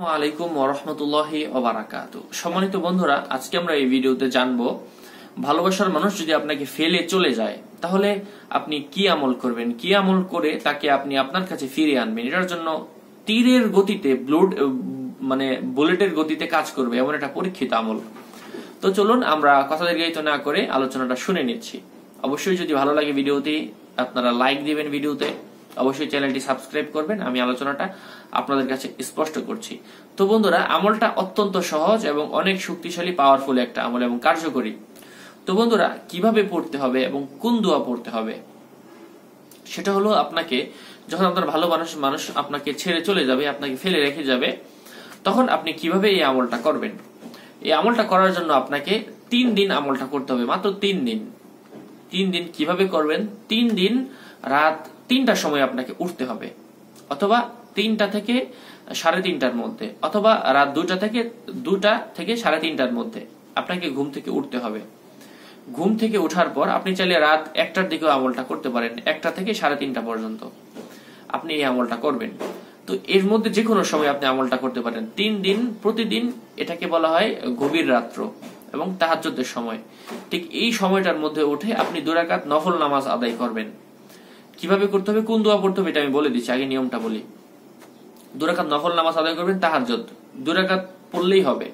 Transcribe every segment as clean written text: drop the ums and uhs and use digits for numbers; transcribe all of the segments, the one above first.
আলাইকুম ওয়া রাহমাতুল্লাহি ওয়া বারাকাতুহু। সম্মানিত বন্ধুরা, আজকে আমরা এই ভিডিওতে জানবো ভালোবাসার মানুষ যদি আপনাকে ফেলে চলে যায় তাহলে আপনি কি আমল করবেন, কি আমল করে তাকে আপনি আপনার কাছে ফিরিয়ে আনবেন। এটার জন্য তীরের গতিতে বুলেটের গতিতে কাজ করবে এমন একটা পরীক্ষিত আমল। তো চলুন আমরা কথা দীর্ঘায়িত না করে আলোচনাটা শুনে নিচ্ছি। অবশ্যই যদি ভালো লাগে ভিডিওটি আপনারা লাইক দিবেন, ভিডিওতে অবশ্যই চ্যানেলটি সাবস্ক্রাইব করবেন। আমি আলোচনাটা আপনাদের কাছে স্পষ্ট করছি। তো বন্ধুরা, আমলটা অত্যন্ত সহজ এবং অনেক শক্তিশালী, পাওয়ারফুল একটা আমল এবং কার্যকরী। তো বন্ধুরা, কিভাবে পড়তে হবে এবং কোন দোয়া পড়তে হবে সেটা হলো, আপনাকে যখন আপনার ভালো মানুষ আপনাকে ছেড়ে চলে যাবে, আপনাকে ফেলে রেখে যাবে, তখন আপনি কিভাবে এই আমলটা করবেন। এই আমলটা করার জন্য আপনাকে 3 দিন আমলটা করতে হবে, মাত্র 3 দিন। 3 দিন কিভাবে করবেন? 3 দিন রাত 3টার সময় আপনাকে উঠতে হবে, অথবা 3টা থেকে 3:30টার মধ্যে, অথবা রাত 2টা থেকে 3:30টার মধ্যে আপনাকে ঘুম থেকে উঠতে হবে। ঘুম থেকে ওঠার পর আপনি চাইলে রাত 1টার দিকেও আমলটা করতে পারেন, 1টা থেকে 3:30টা পর্যন্ত আপনি এই আমলটা করবেন। তো এর মধ্যে যে কোনো সময় আপনি আমলটা করতে পারেন। 3 দিন প্রতিদিন, এটাকে বলা হয় গভীর রাত্র এবং তাহাজ্জুদের সময়। ঠিক এই সময়টার মধ্যে উঠে আপনি 2 রাকাত নফল নামাজ আদায় করবেন। কিভাবে করতে হবে, কোন দোয়া পড়তে হবে এটা আমি বলে দিচ্ছি, আগে নিয়মটা বলি। 2 রাকাত নফল নামাজ আদায় করবেন, তাহাজ্জুদ 2 রাকাত পড়লেই হবে।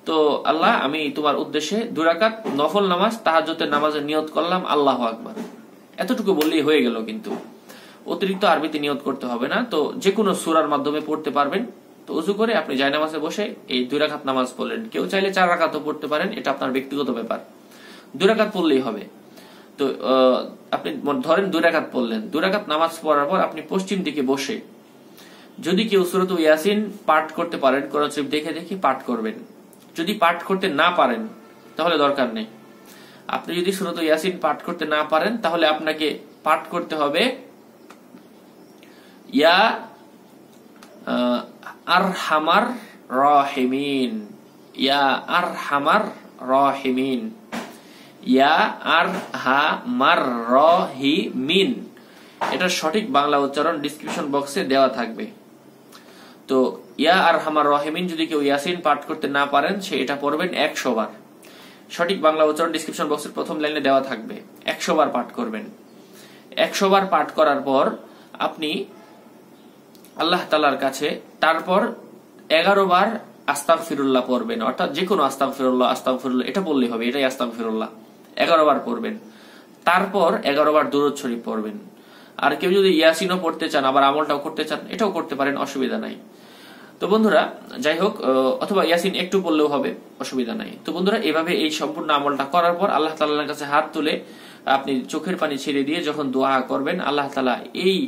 তো আল্লাহ, আমি তোমার উদ্দেশ্যে 2 রাকাত নফল নামাজ তাহাজ্জুদের নামাজের নিয়ত করলাম, আল্লাহু আকবার, এতটুকু বললেই হয়ে গেল। কিন্তু অতিরিক্ত আরবিতে নিয়ত করতে হবে না। তো যে কোনো সূরার মাধ্যমে পড়তে পারবেন। তো ওযু করে আপনি জায়নামাজে বসে এই 2 রাকাত নামাজ পড়লেন। কেউ চাইলে 4 রাকাতও পড়তে পারেন, এটা আপনার ব্যক্তিগত ব্যাপার। 2 রাকাত পড়লেই হবে। তো আপনি ধরেন 2 রাকাত পড়লেন, 2 রাকাত নামাজ পড়ার পর আপনি পশ্চিম দিকে বসে, যদি কেউ সূরাতুল ইয়াসিন পাঠ করতে পারেন, কোরআন শরীফ দেখে দেখে পাঠ করবেন। যদি পাঠ করতে না পারেন তাহলে দরকার নেই। আপনি যদি সূরাতুল ইয়াসিন পাঠ করতে না পারেন তাহলে আপনাকে পাঠ করতে হবে ইয়া আরহামার রাহিমিন, ইয়া আরহামার রাহিমিন, ইয়া আরহামার রাহিমিন। এটার সঠিক বাংলা উচ্চারণ ডেসক্রিপশন বক্সে দেওয়া থাকবে। তো ইয়া আরহামার রাহিমিন যদি কেউ ইয়াসিন পাঠ করতে না পারেন, সে এটা পড়বেন 100 বার। সঠিক বাংলা উচ্চারণ ডেসক্রিপশন বক্সের প্রথম লাইনে দেওয়া থাকবে। 100 বার পাঠ করবেন। 100 বার পাঠ করার পর আপনি আল্লাহ তাআলার কাছে তারপর 11 বার আস্তাগফিরুল্লাহ পড়বেন। অর্থাৎ যে কোনো আস্তাগফিরুল্লাহ এটা বললেই হবে, এটাই আস্তাগফিরুল্লাহ। 11 বার পড়বেন। তারপর 11 বার দুরূদ শরীফ পড়বেন। আর কেউ যদি ইয়াসিনও পড়তে চান, আবার আমলটাও করতে চান, এটাও করতে পারেন, অসুবিধা নাই। তো বন্ধুরা, যাই হোক, অথবা ইয়াসিন একটু পড়লেও হবে, অসুবিধা নাই। তো বন্ধুরা, এভাবে এই সম্পূর্ণ আমলটা করার পর আল্লাহ তাআলার কাছে হাত তুলে আপনি চোখের পানি ছেড়ে দিয়ে যখন দোয়া করবেন, আল্লাহ তাআলা এই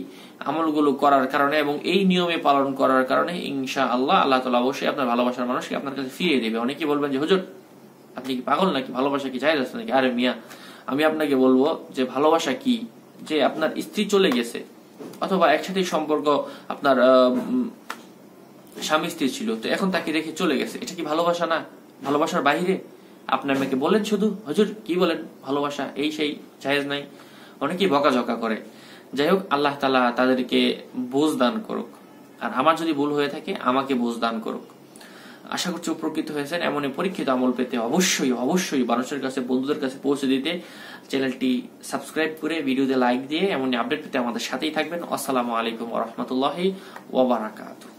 আমলগুলো করার কারণে এবং এই নিয়মে পালন করার কারণে ইনশাআল্লাহ আল্লাহ তাআলা অবশ্যই আপনার ভালোবাসার মানুষকে আপনার কাছে ফিরিয়ে দেবে। অনেকেই বলবেন যে হুজুর, আপনি কি পাগল নাকি, ভালোবাসা কি জায়েজ আছে নাকি? আরে মিয়া, আমি আপনাকে বলবো যে ভালোবাসা কি, যে আপনার স্ত্রী চলে গেছে, অথবা একসাথে সম্পর্ক আপনার স্বামী স্ত্রী ছিল, তো এখন তাকে রেখে চলে গেছে, এটা কি ভালোবাসা না? ভালোবাসার বাইরে আপনি আমাকে বলেন শুধু হুজুর কি বলেন, ভালোবাসা এই সেই জায়েজ নাই। অনেকেই বকাঝকা করে। যাই হোক, আল্লাহ তাআলা তাদেরকে বুঝ দান করুক, আর আমার যদি ভুল হয়ে থাকে আমাকে বুঝ দান করুক। আশা করছি উপকৃত হয়েছেন। এমনই পরীক্ষিত আমল পেতে অবশ্যই মানুষের কাছে, বন্ধুদের কাছে পৌঁছে দিতে চ্যানেলটি সাবস্ক্রাইব করে ভিডিওতে লাইক দিয়ে এমনই আপডেট পেতে আমাদের সাথেই থাকবেন। আসসালামু আলাইকুম ওয়া রাহমাতুল্লাহি ওয়া বারাকাতুহু।